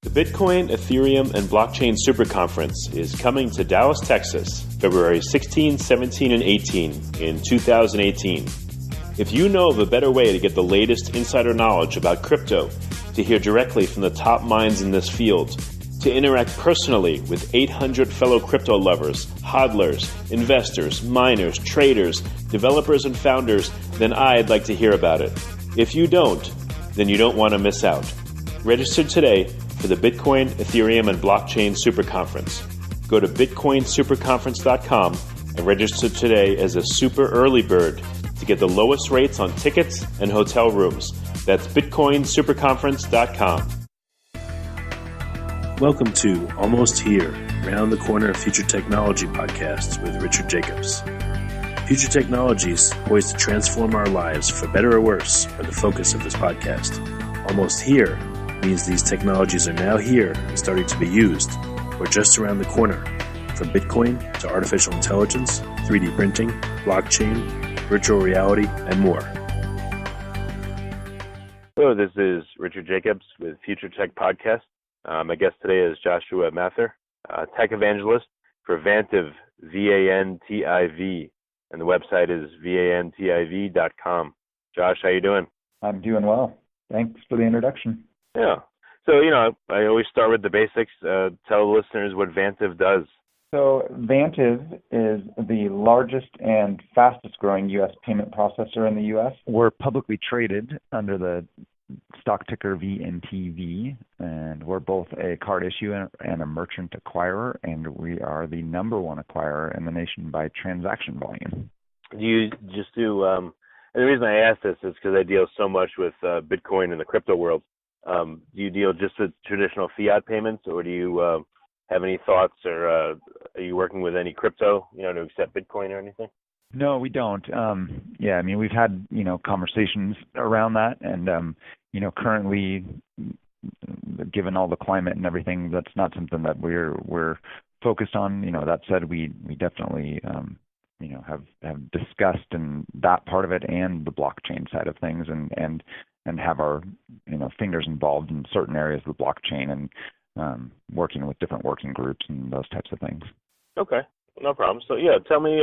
The Bitcoin, Ethereum, and Blockchain Super Conference is coming to Dallas, Texas, February 16, 17, and 18 in 2018. If you know of a better way to get the latest insider knowledge about crypto, to hear directly from the top minds in this field, to interact personally with 800 fellow crypto lovers, hodlers, investors, miners, traders, developers, and founders, then I'd like to hear about it. If you don't, then you don't want to miss out. Register today for the Bitcoin, Ethereum, and Blockchain Super Conference. Go to bitcoinsuperconference.com and register today as a super early bird to get the lowest rates on tickets and hotel rooms. That's bitcoinsuperconference.com. Welcome to Almost Here, Round the Corner Future Technology Podcasts with Richard Jacobs. Future technologies poised to transform our lives for better or worse are the focus of this podcast. Almost Here means these technologies are now here and starting to be used, or just around the corner, from Bitcoin to artificial intelligence, 3D printing, blockchain, virtual reality, and more. Hello, this is Richard Jacobs with Future Tech Podcast. My guest today is Joshua Mather, Tech Evangelist for Vantiv, Vantiv, and the website is vantiv.com. Josh, how you doing? I'm doing well. Thanks for the introduction. Yeah. So, I always start with the basics. Tell the listeners what Vantiv does. So Vantiv is the largest and fastest growing U.S. payment processor in the U.S. We're publicly traded under the stock ticker VNTV, and we're both a card issuer and a merchant acquirer, and we are the number one acquirer in the nation by transaction volume. Do you just do, and the reason I ask this is because I deal so much with Bitcoin in the crypto world. Do you deal just with traditional fiat payments, or do you have any thoughts, or are you working with any crypto, to accept Bitcoin or anything? No, we don't. We've had, conversations around that, and, currently, given all the climate and everything, that's not something that we're focused on. That said, we definitely, have discussed and that part of it and the blockchain side of things, and have our, fingers involved in certain areas of the blockchain and working with different working groups and those types of things. Okay, no problem. So, tell me,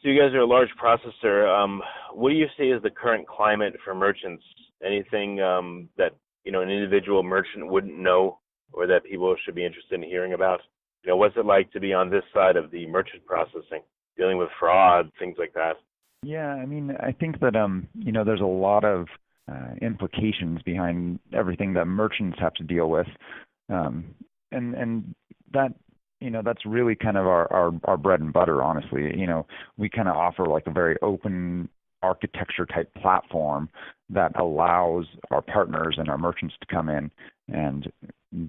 so you guys are a large processor. What do you see as the current climate for merchants? Anything that, an individual merchant wouldn't know or that people should be interested in hearing about? What's it like to be on this side of the merchant processing, dealing with fraud, things like that? Yeah, I think that, there's a lot of implications behind everything that merchants have to deal with. And that, that's really kind of our bread and butter, honestly. We kind of offer like a very open architecture type platform that allows our partners and our merchants to come in and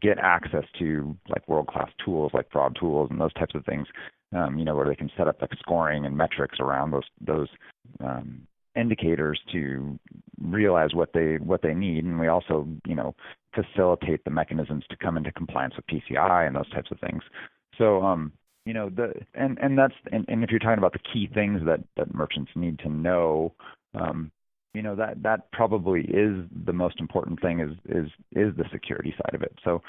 get access to like world-class tools like fraud tools and those types of things, where they can set up like scoring and metrics around those indicators to realize what they need. And we also, facilitate the mechanisms to come into compliance with PCI and those types of things. So, if you're talking about the key things that merchants need to know, that probably is the most important thing is the security side of it. So,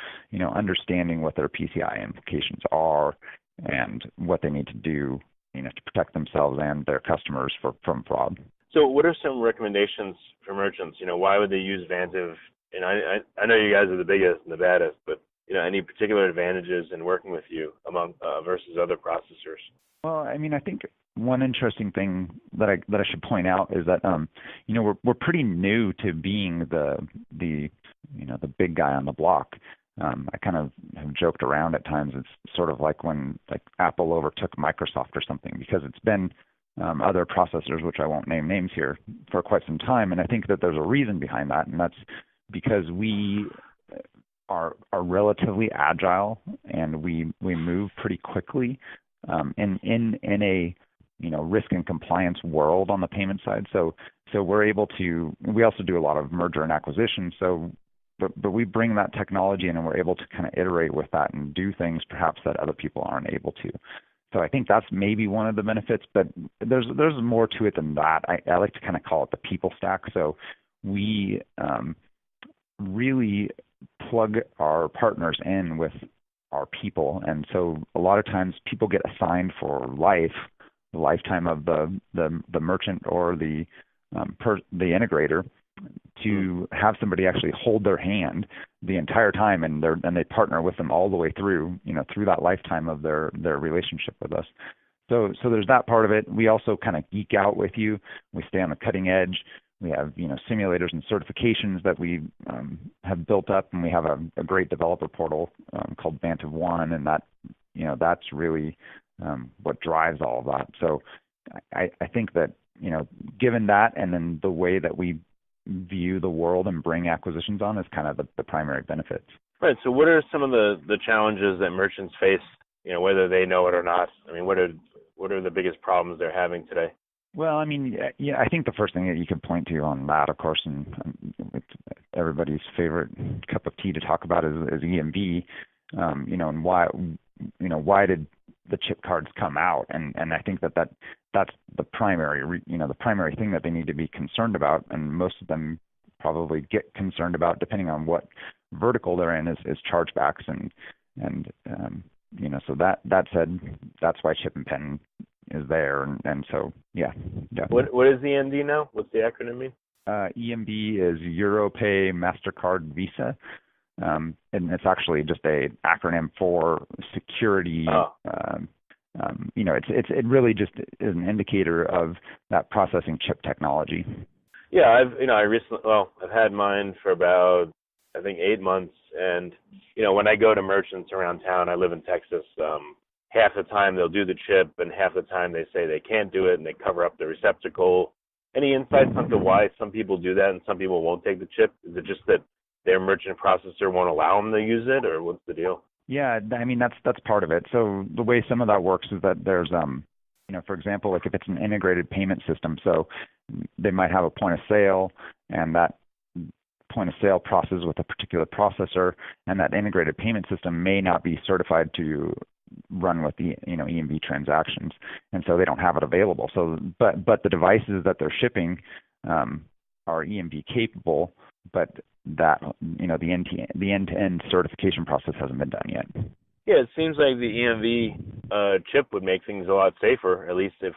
understanding what their PCI implications are and what they need to do, to protect themselves and their customers from fraud. So what are some recommendations for merchants? Why would they use Vantiv? And I know you guys are the biggest and the baddest, but any particular advantages in working with you among versus other processors? Well, I think one interesting thing that I should point out is that we're pretty new to being the big guy on the block. I kind of have joked around at times. It's sort of like when Apple overtook Microsoft or something, because it's been other processors, which I won't name names here, for quite some time. And I think that there's a reason behind that, and that's because we are relatively agile and we move pretty quickly in a risk and compliance world on the payment side. So we're able to. We also do a lot of merger and acquisition. But we bring that technology in, and we're able to kind of iterate with that and do things perhaps that other people aren't able to. So I think that's maybe one of the benefits, but there's more to it than that. I like to kind of call it the people stack. So we really plug our partners in with our people. And so a lot of times people get assigned for life, the lifetime of the merchant or the integrator, to have somebody actually hold their hand the entire time, and they partner with them all the way through, through that lifetime of their relationship with us. So there's that part of it. We also kind of geek out with you. We stay on the cutting edge. We have simulators and certifications that we have built up, and we have a great developer portal called Vantiv One, and that's really what drives all of that. So I think that given that, and then the way that we view the world and bring acquisitions on is kind of the primary benefits. Right. So what are some of the challenges that merchants face, whether they know it or not? I mean, what are the biggest problems they're having today? Well, I mean, I think the first thing that you could point to on that, of course, and it's everybody's favorite cup of tea to talk about is EMV, and why did the chip cards come out? And I think that's the primary, the primary thing that they need to be concerned about, and most of them probably get concerned about, depending on what vertical they're in, is chargebacks, and so that said, that's why chip and pen is there, and so yeah. What is EMV now? What's the acronym mean? EMV is Europay, MasterCard, Visa, and it's actually just a acronym for security. It really just is an indicator of that processing chip technology. Yeah, I've had mine for about, I think, 8 months, and when I go to merchants around town, I live in Texas. Half the time they'll do the chip, and half the time they say they can't do it, and they cover up the receptacle. Any insights onto why some people do that and some people won't take the chip? Is it just that their merchant processor won't allow them to use it, or what's the deal? Yeah, I mean, that's part of it. So the way some of that works is that there's, for example, like if it's an integrated payment system, so they might have a point of sale, and that point of sale processes with a particular processor, and that integrated payment system may not be certified to run with the EMV transactions, and so they don't have it available. So, but the devices that they're shipping are EMV capable, but that the end-to-end certification process hasn't been done yet. Yeah, it seems like the EMV chip would make things a lot safer. At least if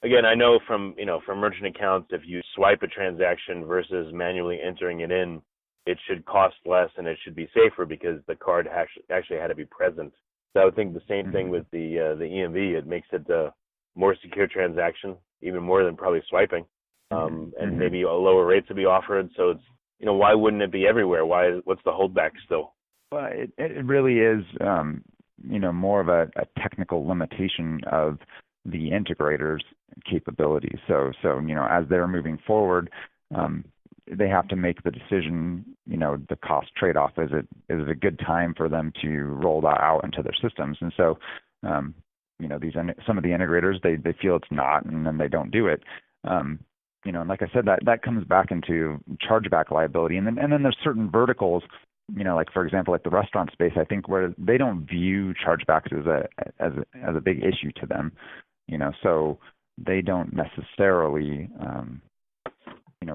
again, I know from merchant accounts, if you swipe a transaction versus manually entering it in, it should cost less and it should be safer because the card actually had to be present. So I would think the same thing with the EMV. It makes it a more secure transaction, even more than probably swiping, and maybe a lower rate to be offered. So it's why wouldn't it be everywhere? What's the holdback still? Well, it really is more of a technical limitation of the integrators' capabilities. So as they're moving forward, they have to make the decision, the cost trade-off. Is it a good time for them to roll that out into their systems? And so, some of the integrators, they feel it's not, and then they don't do it. And like I said, that comes back into chargeback liability. And then there's certain verticals, like for example, like the restaurant space, I think, where they don't view chargebacks as a big issue to them. So they don't necessarily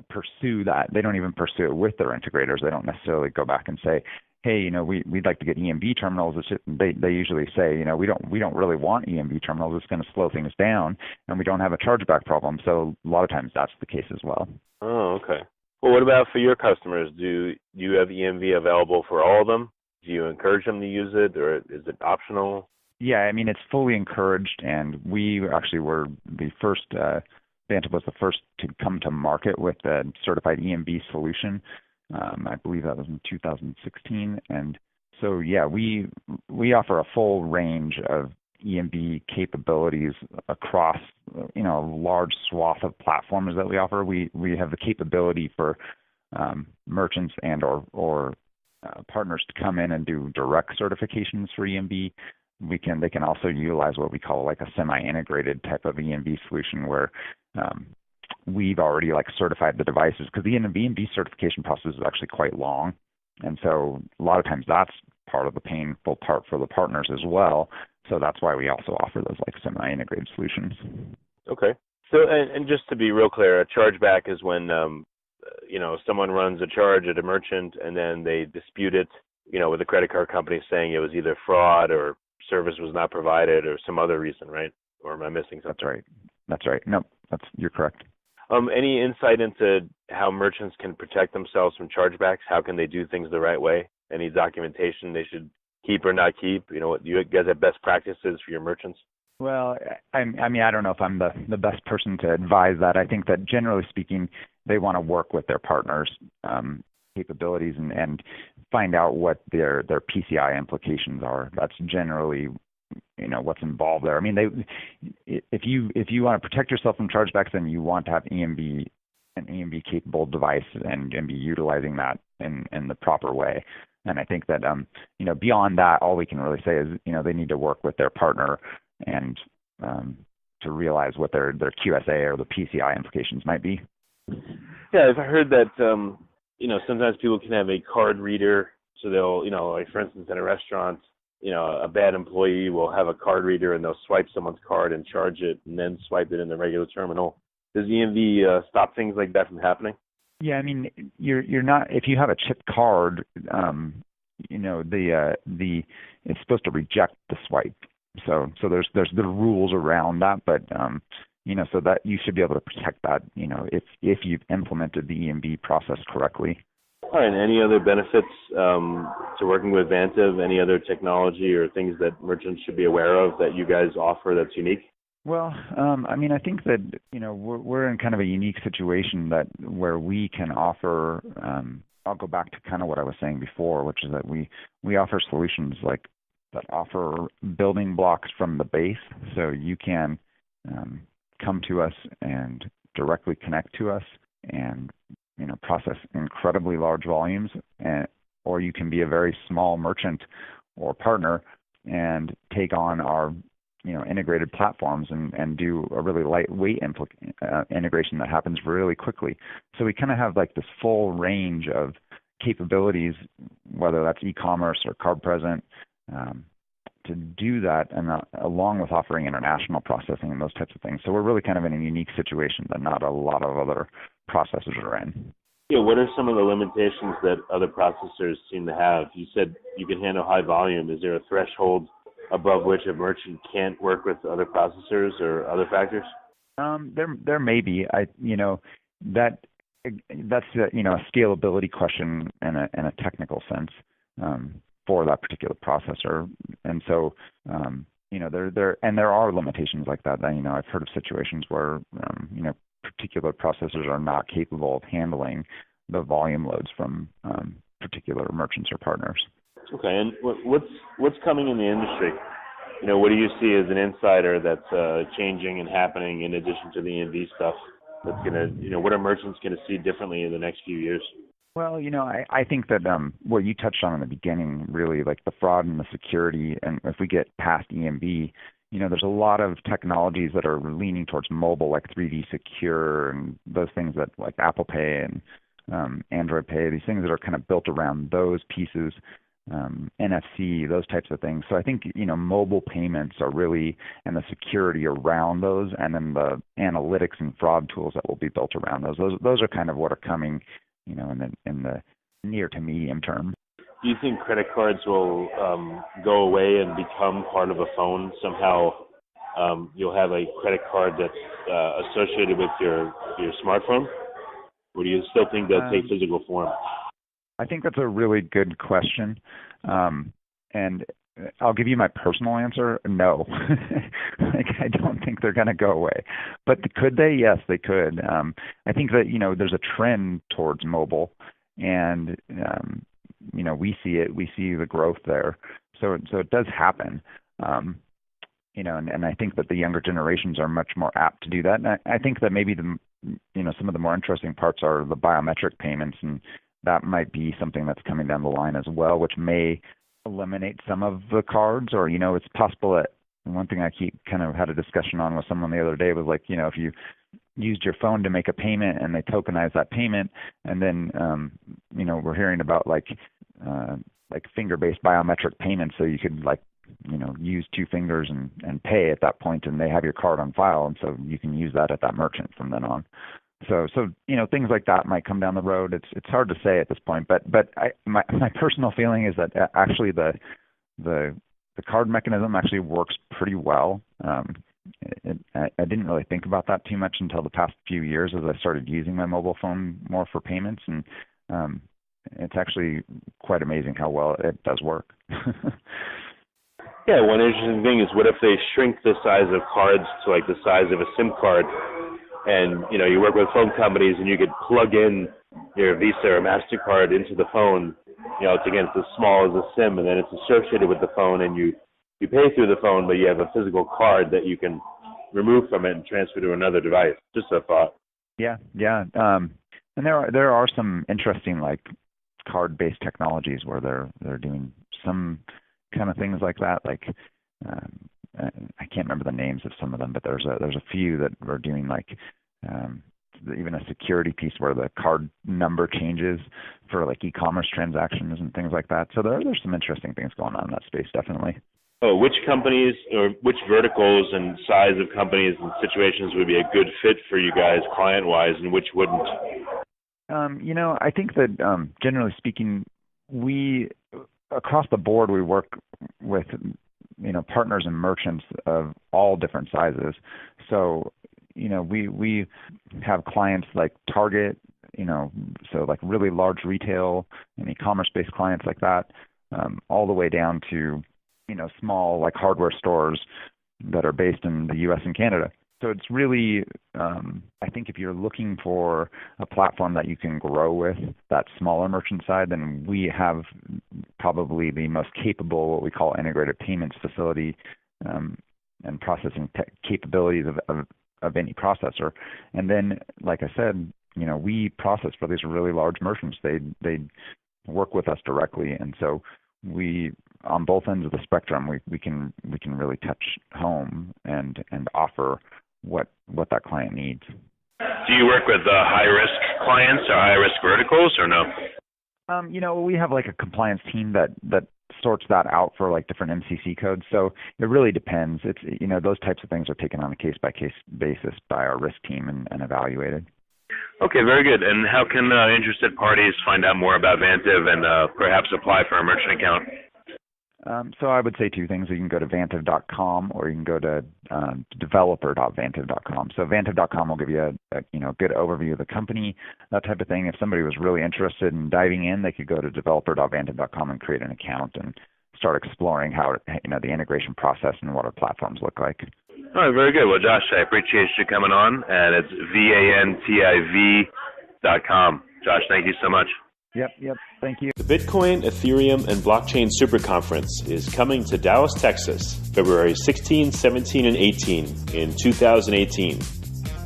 pursue that. They don't even pursue it with their integrators. They don't necessarily go back and say, hey, we'd like to get EMV terminals. They usually say, we don't really want EMV terminals. It's going to slow things down, and we don't have a chargeback problem. So a lot of times that's the case as well. Oh, okay. Well, what about for your customers? Do you have EMV available for all of them? Do you encourage them to use it, or is it optional? Yeah, I mean, it's fully encouraged, and we actually were the first. Vantiv was the first to come to market with a certified EMV solution. I believe that was in 2016. And so, yeah, we offer a full range of EMV capabilities across, a large swath of platforms that we offer. We have the capability for merchants and or partners to come in and do direct certifications for EMV. They can also utilize what we call like a semi-integrated type of EMV solution where we've already certified the devices, because the EMV certification process is actually quite long, and so a lot of times that's part of the painful part for the partners as well. So that's why we also offer those semi-integrated solutions. Okay. So and just to be real clear, a chargeback is when someone runs a charge at a merchant and then they dispute it, with the credit card company saying it was either fraud or service was not provided or some other reason, right? Or am I missing something? That's right. No, you're correct. Any insight into how merchants can protect themselves from chargebacks? How can they do things the right way? Any documentation they should keep or not keep? Do you guys have best practices for your merchants? Well, I mean, I don't know if I'm the best person to advise that. I think that generally speaking, they want to work with their partners' capabilities and find out what their PCI implications are. That's generally what's involved there. I mean, if you want to protect yourself from chargebacks, then you want to have an EMV capable device and be utilizing that in the proper way. And I think that beyond that, all we can really say is they need to work with their partner and to realize what their QSA or the PCI implications might be. Yeah, I've heard that sometimes people can have a card reader, so they'll like for instance at a restaurant, a bad employee will have a card reader and they'll swipe someone's card and charge it and then swipe it in the regular terminal. Does EMV stop things like that from happening? Yeah, I mean, you're not, if you have a chipped card, it's supposed to reject the swipe. So there's the rules around that, but so that you should be able to protect that, if you've implemented the EMV process correctly. All right. Any other benefits to working with Vantiv? Any other technology or things that merchants should be aware of that you guys offer that's unique? Well, I mean, I think that we're in kind of a unique situation where we can offer. I'll go back to kind of what I was saying before, which is that we offer solutions like that offer building blocks from the base, so you can come to us and directly connect to us and process incredibly large volumes, or you can be a very small merchant or partner and take on our integrated platforms and do a really lightweight integration that happens really quickly. So we kind of have like this full range of capabilities, whether that's e-commerce or card present, to do that, and along with offering international processing and those types of things. So we're really kind of in a unique situation that not a lot of other processors are in. Yeah, what are some of the limitations that other processors seem to have? You said you can handle high volume. Is there a threshold above which a merchant can't work with other processors or other factors? There may be. That's a scalability question in a technical sense for that particular processor, and so there are limitations like that. I've heard of situations where particular processors are not capable of handling the volume loads from particular merchants or partners. Okay, and what's coming in the industry? What do you see as an insider that's changing and happening in addition to the EMV stuff? That's gonna, what are merchants going to see differently in the next few years? Well, I think that what you touched on in the beginning, really, like the fraud and the security, and if we get past EMV, there's a lot of technologies that are leaning towards mobile, like 3D Secure and those things that like Apple Pay and Android Pay, these things that are kind of built around those pieces, NFC, those types of things. So I think, mobile payments are really, and the security around those, and then the analytics and fraud tools that will be built around those. Those are kind of what are coming, in the near to medium term. Do you think credit cards will go away and become part of a phone somehow? You'll have a credit card that's associated with your smartphone? Or do you still think they'll take physical form? I think that's a really good question. And I'll give you my personal answer. No. I don't think they're going to go away. But could they? Yes, they could. I think that, there's a trend towards mobile, and, we see it. We see the growth there. So it does happen. And I think that the younger generations are much more apt to do that. And I think that maybe some of the more interesting parts are the biometric payments, and that might be something that's coming down the line as well, which may eliminate some of the cards, or, it's possible that one thing I kind of had a discussion on with someone the other day was like, if you used your phone to make a payment and they tokenize that payment, and then, we're hearing about like finger-based biometric payments, so you could use two fingers and pay at that point, and they have your card on file, and so you can use that at that merchant from then on. So things like that might come down the road. It's hard to say at this point, but my personal feeling is that actually the card mechanism actually works pretty well. I didn't really think about that too much until the past few years as I started using my mobile phone more for payments, and it's actually quite amazing how well it does work. Yeah, one interesting thing is, what if they shrink the size of cards to like the size of a SIM card, and you work with phone companies and you could plug in your Visa or MasterCard into the phone. It's as small as a SIM, and then it's associated with the phone, and you pay through the phone, but you have a physical card that you can remove from it and transfer to another device. Just a thought. Yeah. And there are some interesting like card-based technologies where they're doing some kind of things like that. Like I can't remember the names of some of them, but there's a few that are doing like even a security piece where the card number changes for like e-commerce transactions and things like that. So there's some interesting things going on in that space, definitely. Oh, which companies or which verticals and size of companies and situations would be a good fit for you guys client-wise, and which wouldn't? I think that generally speaking, we across the board we work with partners and merchants of all different sizes. So we have clients like Target, so like really large retail and e-commerce-based clients like that, all the way down to small like hardware stores that are based in the U.S. and Canada. So it's really, I think if you're looking for a platform that you can grow with, that smaller merchant side, then we have probably the most capable, what we call integrated payments facility and processing capabilities of any processor. And then, like I said, we process for these really large merchants. They work with us directly, and so we, on both ends of the spectrum, we can really touch home and offer what that client needs. Do you work with high-risk clients or high-risk verticals, or no? We have like a compliance team that sorts that out for like different MCC codes. So it really depends. It's those types of things are taken on a case-by-case basis by our risk team and evaluated. Okay, very good. And how can interested parties find out more about Vantiv and perhaps apply for a merchant account? So I would say two things. You can go to vantiv.com or you can go to developer.vantiv.com. So vantiv.com will give you a good overview of the company, that type of thing. If somebody was really interested in diving in, they could go to developer.vantiv.com and create an account and start exploring how the integration process and what our platforms look like. All right, very good. Well, Josh, I appreciate you coming on, and it's vantiv.com. Josh, thank you so much. Yep. Thank you. The Bitcoin, Ethereum, and Blockchain Super Conference is coming to Dallas, Texas, February 16, 17, and 18 in 2018.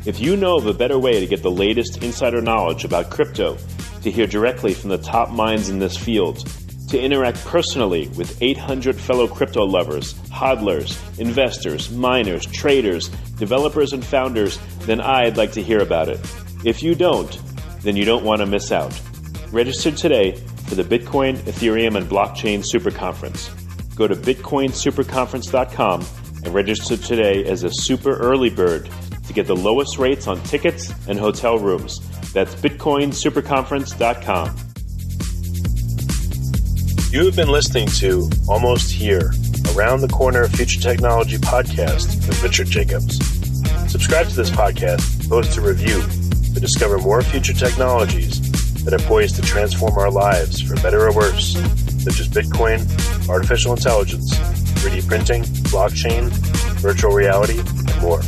If you know of a better way to get the latest insider knowledge about crypto, to hear directly from the top minds in this field, to interact personally with 800 fellow crypto lovers, hodlers, investors, miners, traders, developers, and founders, then I'd like to hear about it. If you don't, then you don't want to miss out. Register today for the Bitcoin, Ethereum, and Blockchain Super Conference. Go to bitcoinsuperconference.com and register today as a super early bird to get the lowest rates on tickets and hotel rooms. That's bitcoinsuperconference.com. You have been listening to Almost Here, Around the Corner Future Technology podcast with Richard Jacobs. Subscribe to this podcast, post a review to discover more future technologies that are poised to transform our lives for better or worse, such as Bitcoin, artificial intelligence, 3D printing, blockchain, virtual reality, and more.